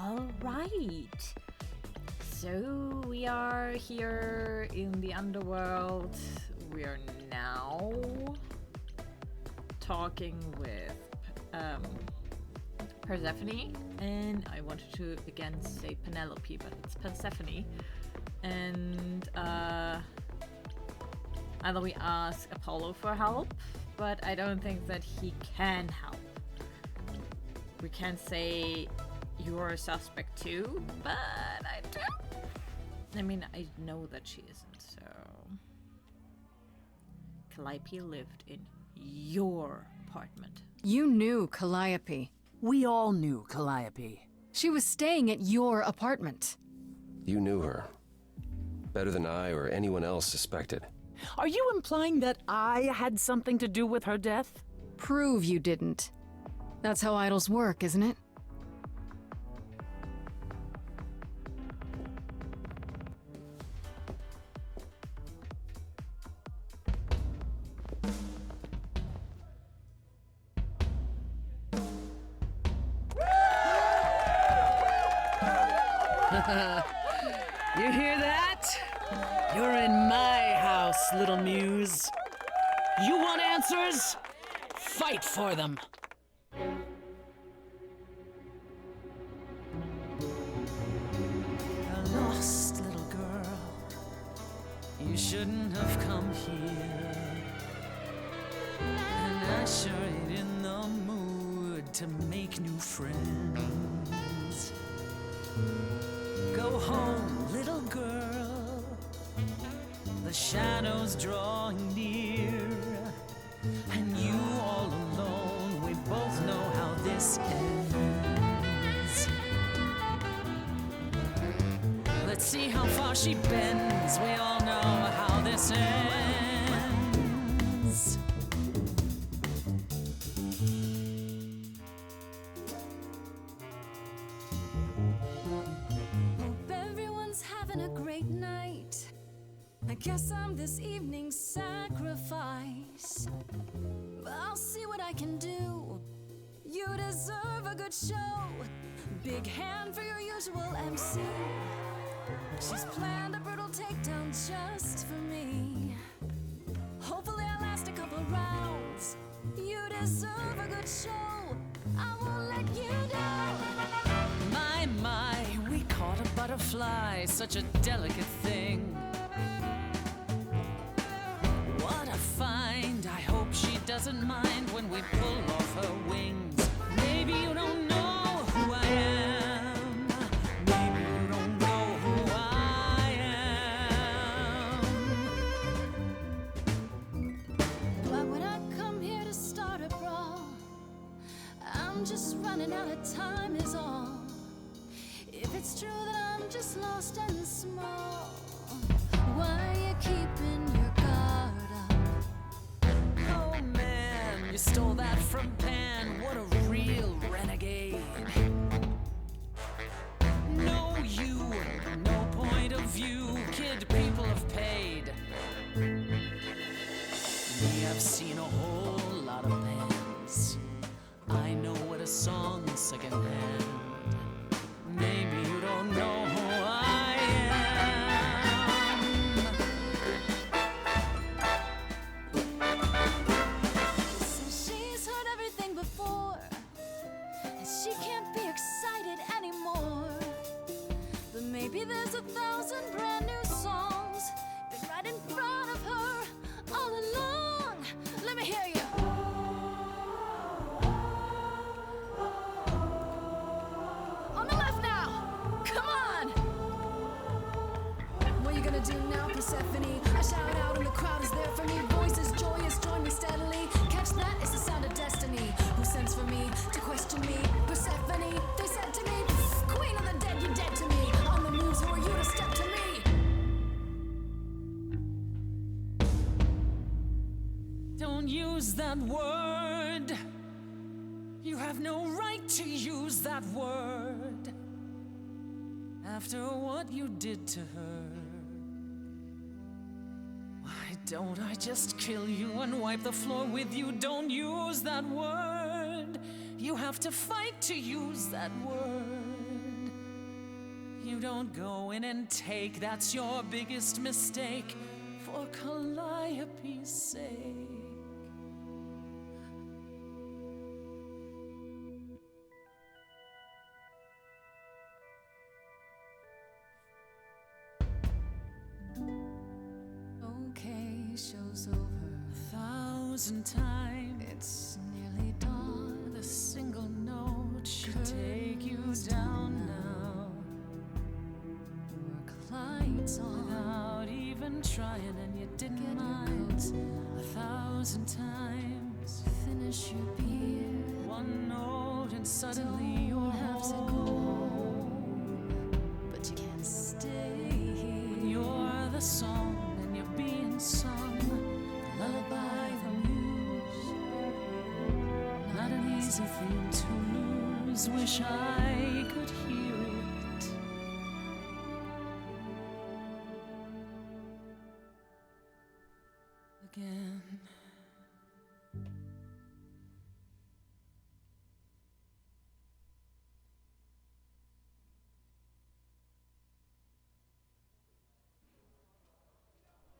All right. So we are here in the underworld. We are now talking with Persephone, and I wanted to again say Penelope, but it's Persephone. And either we ask Apollo for help, but I don't think that he can help. We can say you're a suspect too, but I know that she isn't, so... Calliope lived in your apartment. You knew Calliope. We all knew Calliope. She was staying at your apartment. You knew her. Better than I or anyone else suspected. Are you implying that I had something to do with her death? Prove you didn't. That's how idols work, isn't it? You hear that? You're in my house, little muse. You want answers? Fight for them. A lost little girl. You shouldn't have come here. And I sure ain't in the mood to make new friends. Go home, little girl. The shadows drawing near, and you all alone. We both know how this ends. Let's see how far she bends. We all know how this ends. I guess I'm this evening's sacrifice. I'll see what I can do. You deserve a good show. Big hand for your usual MC. She's planned a brutal takedown just for me. Hopefully I'll last a couple rounds. You deserve a good show. I won't let you down. My, we caught a butterfly, such a delicate thing. I hope she doesn't mind when we pull off her wings. Maybe you don't know who I am. Maybe you don't know who I am. Why would I come here to start a brawl? I'm just running out of time is all. If it's true that I'm just lost and small, why are you keeping your guard up? You stole that from Pan, what a real renegade. No you, no point of view, kid, people have paid. Me, I've seen a whole lot of bands. I know what a song's secondhand. Maybe you don't know who I am. She's heard everything before, and she can't be excited anymore. But maybe there's 1,000 brand new songs been right in front of her all along. Let me hear you. On the left now. Come on. What are you gonna do now, Persephone? I shout out and the crowd is there for me. Voices joyous, join me steadily. Catch that, it's the sound of destiny. Who sends for me to question me? Persephone, they said to me, Queen of the dead, you're dead to me. On the moves, who are you to step to me? Don't use that word. You have no right to use that word. After what you did to her, why don't I just kill you and wipe the floor with you? Don't use that word. You have to fight to use that word. You don't go in and take, that's your biggest mistake, for Calliope's sake. Okay, show's over. 1,000 times. It's nearly dawn. The single note should take you down now. Work lights on. Without even trying, and you didn't Get your mind. coat. 1,000 times. Finish your beer. One note and suddenly you're Don't have to go home. but you can't stay here. You're the song and you're being sung. The lullaby the muse. Not an easy thing to lose. Wish I could hear it. Again.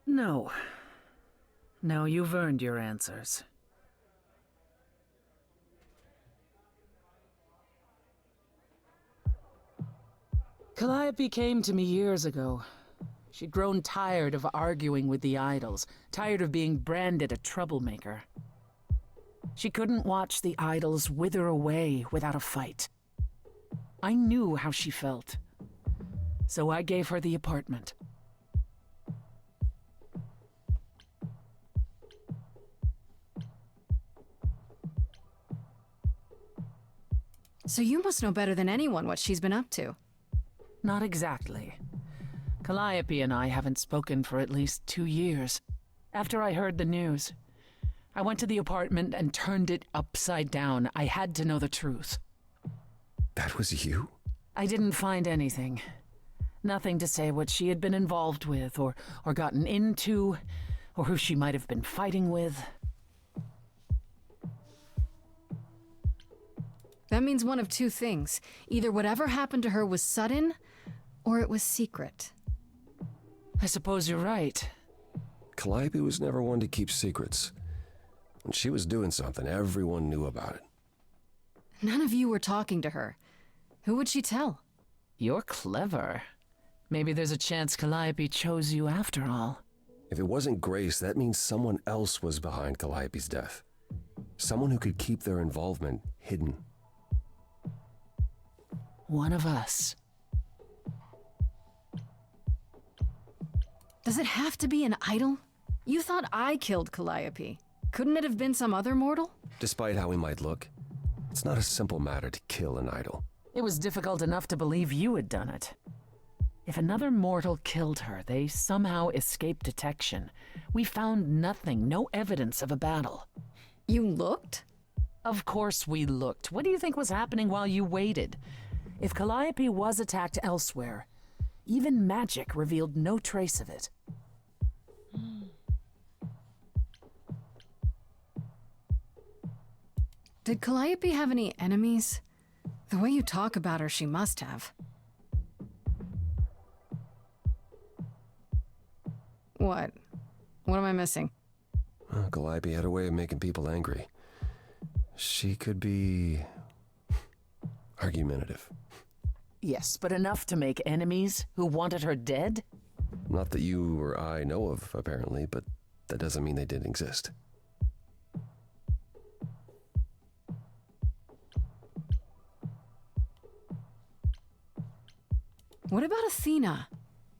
No. No, you've earned your answers. Calliope came to me years ago. She'd grown tired of arguing with the idols, tired of being branded a troublemaker. She couldn't watch the idols wither away without a fight. I knew how she felt. So I gave her the apartment. So you must know better than anyone what she's been up to. Not exactly. Calliope and I haven't spoken for at least 2 years. After I heard the news, I went to the apartment and turned it upside down. I had to know the truth. That was you? I didn't find anything. Nothing to say what she had been involved with, or gotten into, or who she might have been fighting with. That means one of two things. Either whatever happened to her was sudden, or it was secret. I suppose you're right. Calliope was never one to keep secrets. When she was doing something, everyone knew about it. None of you were talking to her. Who would she tell? You're clever. Maybe there's a chance Calliope chose you after all. If it wasn't Grace, that means someone else was behind Calliope's death. Someone who could keep their involvement hidden. One of us. Does it have to be an idol? You thought I killed Calliope. Couldn't it have been some other mortal? Despite how he might look, it's not a simple matter to kill an idol. It was difficult enough to believe you had done it. If another mortal killed her, they somehow escaped detection. We found nothing, no evidence of a battle. You looked? Of course we looked. What do you think was happening while you waited? If Calliope was attacked elsewhere, even magic revealed no trace of it. Did Calliope have any enemies? The way you talk about her, she must have. What? What am I missing? Calliope had a way of making people angry. She could be argumentative. Yes, but enough to make enemies who wanted her dead? Not that you or I know of, apparently, but that doesn't mean they didn't exist. What about Athena?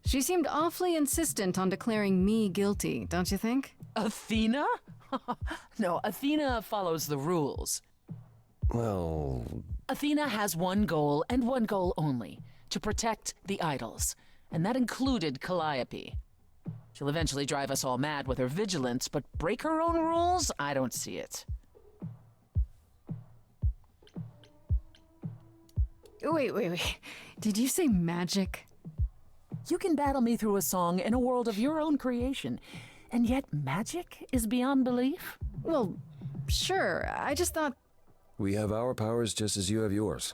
She seemed awfully insistent on declaring me guilty, don't you think? Athena? No, Athena follows the rules. Well, Athena has one goal, and one goal only, to protect the idols, and that included Calliope. She'll eventually drive us all mad with her vigilance, but break her own rules? I don't see it. Wait. Did you say magic? You can battle me through a song in a world of your own creation, and yet magic is beyond belief? Well, sure. I just thought... we have our powers just as you have yours.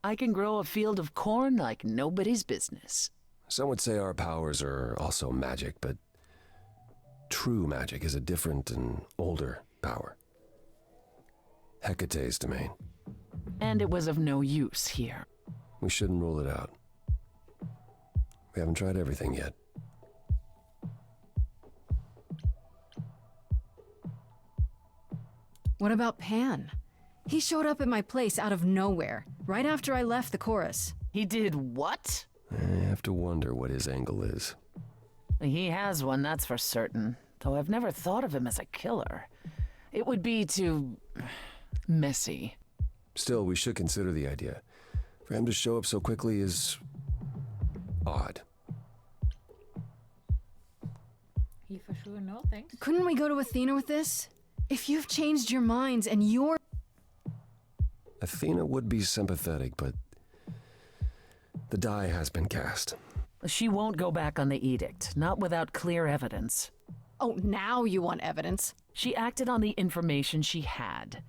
I can grow a field of corn like nobody's business. Some would say our powers are also magic, but true magic is a different and older power. Hecate's domain. And it was of no use here. We shouldn't rule it out. We haven't tried everything yet. What about Pan? He showed up at my place out of nowhere, right after I left the chorus. He did what? I have to wonder what his angle is. He has one, that's for certain. Though I've never thought of him as a killer. It would be too messy. Still, we should consider the idea. For him to show up so quickly is odd. He for sure no thanks. Couldn't we go to Athena with this? If you've changed your minds and you're... Athena would be sympathetic, but the die has been cast. She won't go back on the edict, not without clear evidence. Oh, now you want evidence? She acted on the information she had.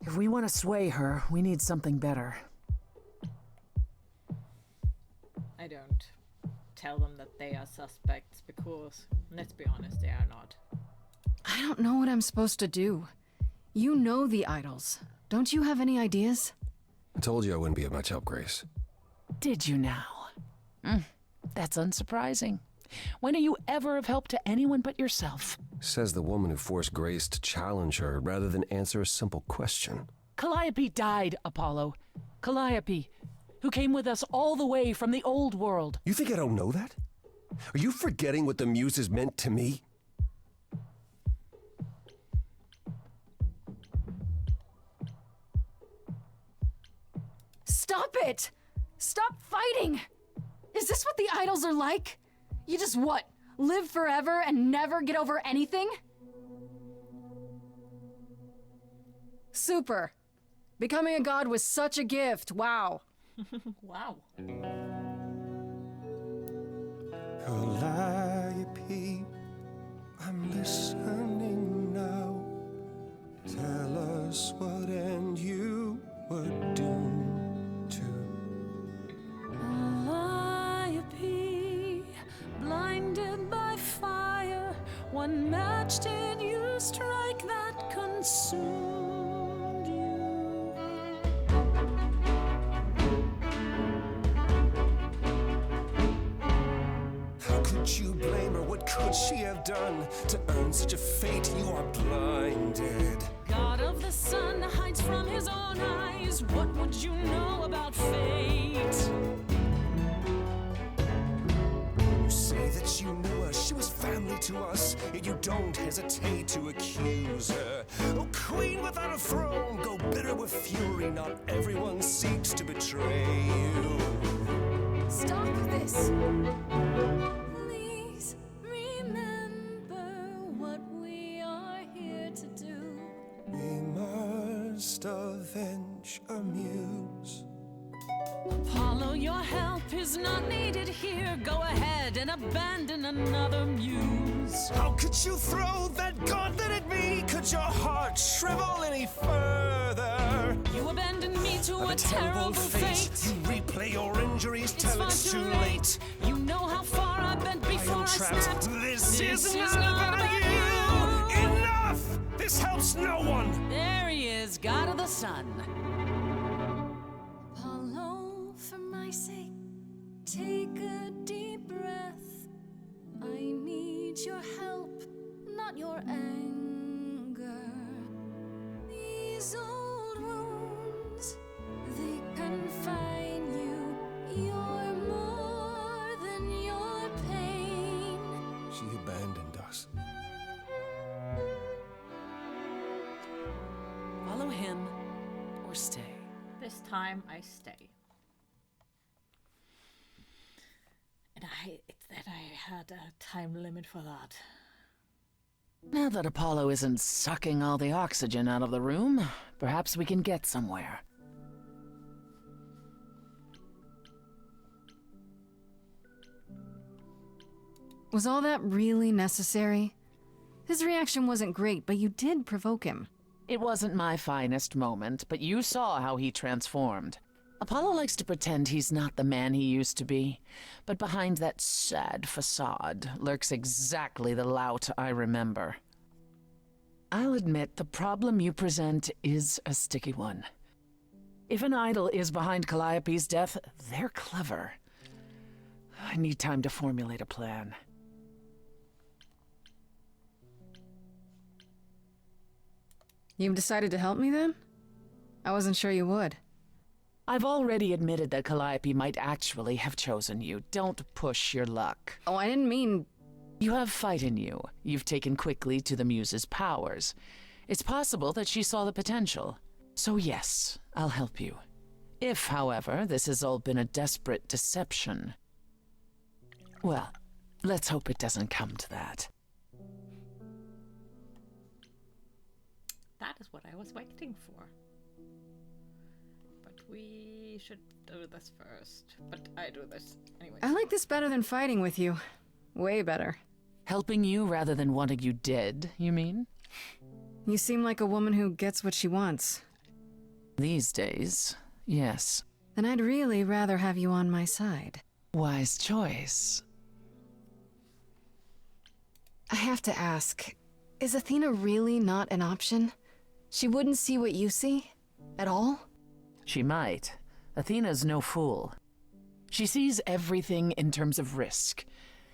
If we want to sway her, we need something better. I don't tell them that they are suspects because, let's be honest, they are not. I don't know what I'm supposed to do. You know the idols. Don't you have any ideas? I told you I wouldn't be of much help, Grace. Did you now? That's unsurprising. When are you ever of help to anyone but yourself? Says the woman who forced Grace to challenge her rather than answer a simple question. Calliope died, Apollo. Calliope, who came with us all the way from the old world. You think I don't know that? Are you forgetting what the Muses meant to me? Stop it! Stop fighting! Is this what the idols are like? You just what? Live forever and never get over anything? Super. Becoming a god was such a gift. Wow. Wow. Calliope, I'm listening now. Tell us what end you were doomed to. Calliope, blinded by fire, one match did you strike that consumed you. How could you blame her? What could she have done to earn such a fate? You are blinded. God of the sun hides from his own eyes. What would you know about fate? You say that you knew her, she was family to us, yet you don't hesitate to accuse her. Oh, queen without a throne, go bitter with fury. Not everyone seeks to betray you. Stop this! Please remember what we are here to do. We must avenge a muse. Apollo, your help is not needed here. Go ahead and abandon another muse. How could you throw that gauntlet at me? Could your heart shrivel any further? You abandoned me to a terrible fate. You replay your injuries It's till far it's too too late. late. You know how far I've been I before am I trapped. snapped. This is is not not about about you. you. Enough! This helps no one. There he is, God of the sun. Apollo, for my sake, take a deep breath. I need your help, not your anger. These old wounds, they confine you. You're more than your pain. She abandoned us. Follow him or stay. This time I stay. And it's that I had a time limit for that. Now that Apollo isn't sucking all the oxygen out of the room, perhaps we can get somewhere. Was all that really necessary? His reaction wasn't great, but you did provoke him. It wasn't my finest moment, but you saw how he transformed. Apollo likes to pretend he's not the man he used to be, but behind that sad facade lurks exactly the lout I remember. I'll admit the problem you present is a sticky one. If an idol is behind Calliope's death, they're clever. I need time to formulate a plan. You've decided to help me then? I wasn't sure you would. I've already admitted that Calliope might actually have chosen you. Don't push your luck. Oh, I didn't mean... You have fight in you. You've taken quickly to the Muse's powers. It's possible that she saw the potential. So yes, I'll help you. If, however, this has all been a desperate deception... Well, let's hope it doesn't come to that. That is what I was waiting for. But we should do this first. But I do this anyway. I like this better than fighting with you. Way better. Helping you rather than wanting you dead, you mean? You seem like a woman who gets what she wants. These days, yes. Then I'd really rather have you on my side. Wise choice. I have to ask, is Athena really not an option? She wouldn't see what you see? At all? She might. Athena's no fool. She sees everything in terms of risk.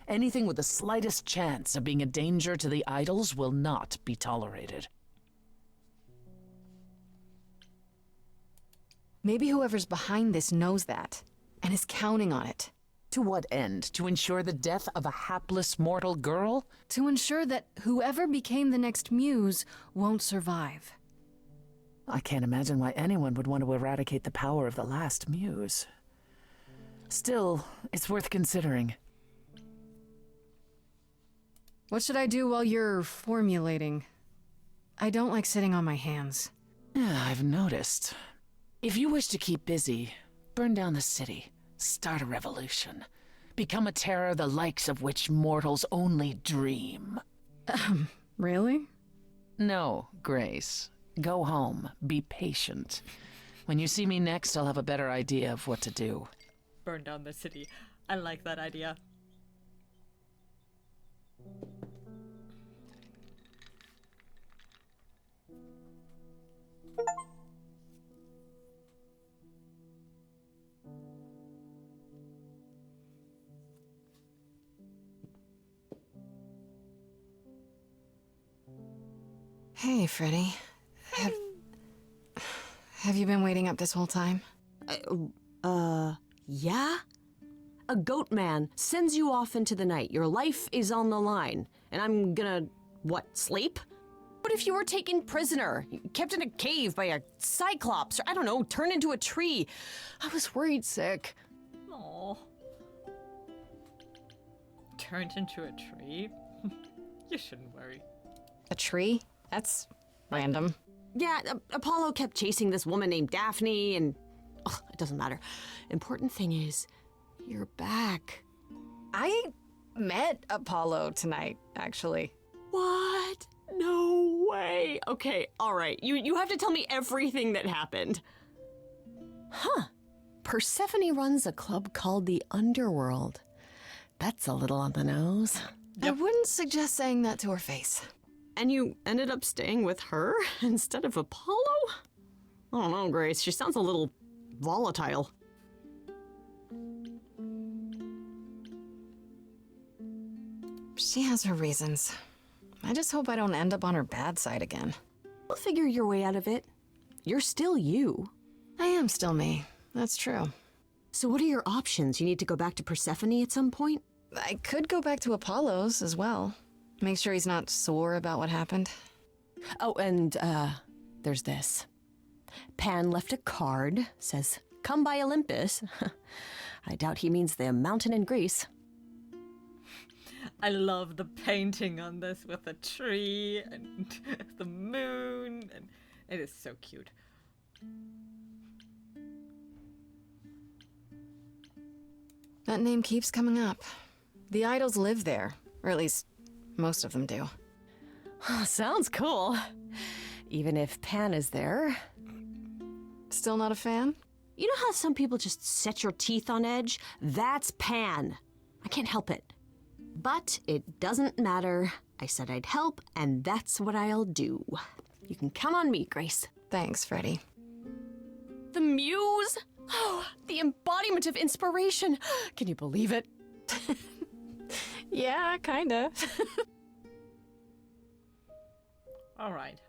Anything with the slightest chance of being a danger to the idols will not be tolerated. Maybe whoever's behind this knows that, and is counting on it. To what end? To ensure the death of a hapless mortal girl? To ensure that whoever became the next muse won't survive. I can't imagine why anyone would want to eradicate the power of the last muse. Still, it's worth considering. What should I do while you're formulating? I don't like sitting on my hands. Yeah, I've noticed. If you wish to keep busy, burn down the city, start a revolution, become a terror the likes of which mortals only dream. Really? No, Grace. Go home. Be patient. When you see me next, I'll have a better idea of what to do. Burn down the city. I like that idea. Hey, Freddy. Have you been waiting up this whole time? Yeah? A goat man sends you off into the night. Your life is on the line. And I'm gonna, what, sleep? What if you were taken prisoner, kept in a cave by a cyclops, or I don't know, turned into a tree? I was worried sick. Aww. Turned into a tree? You shouldn't worry. A tree? That's random. Yeah, Apollo kept chasing this woman named Daphne, and it doesn't matter. Important thing is, you're back. I met Apollo tonight, actually. What? No way. Okay, all right. You have to tell me everything that happened. Huh. Persephone runs a club called the Underworld. That's a little on the nose. I wouldn't suggest saying that to her face. And you ended up staying with her instead of Apollo? I don't know, Grace. She sounds a little volatile. She has her reasons. I just hope I don't end up on her bad side again. You'll figure your way out of it. You're still you. I am still me. That's true. So what are your options? You need to go back to Persephone at some point? I could go back to Apollo's as well. Make sure he's not sore about what happened. Oh, and, there's this. Pan left a card, says, "Come by Olympus." I doubt he means the mountain in Greece. I love the painting on this with the tree and the moon, and it is so cute. That name keeps coming up. The idols live there, or at least most of them do. Sounds cool. Even if Pan is there. Still not a fan? You know how some people just set your teeth on edge? That's Pan. I can't help it. But it doesn't matter. I said I'd help, and that's what I'll do. You can count on me, Grace. Thanks, Freddie. The muse? Oh, the embodiment of inspiration. Can you believe it? Yeah, kinda. All right.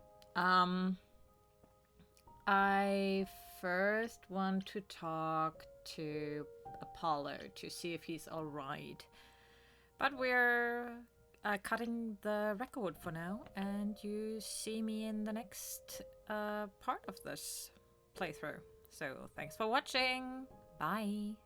I first want to talk to Apollo to see if he's all right. But we're cutting the record for now, and you see me in the next part of this playthrough. So thanks for watching. Bye.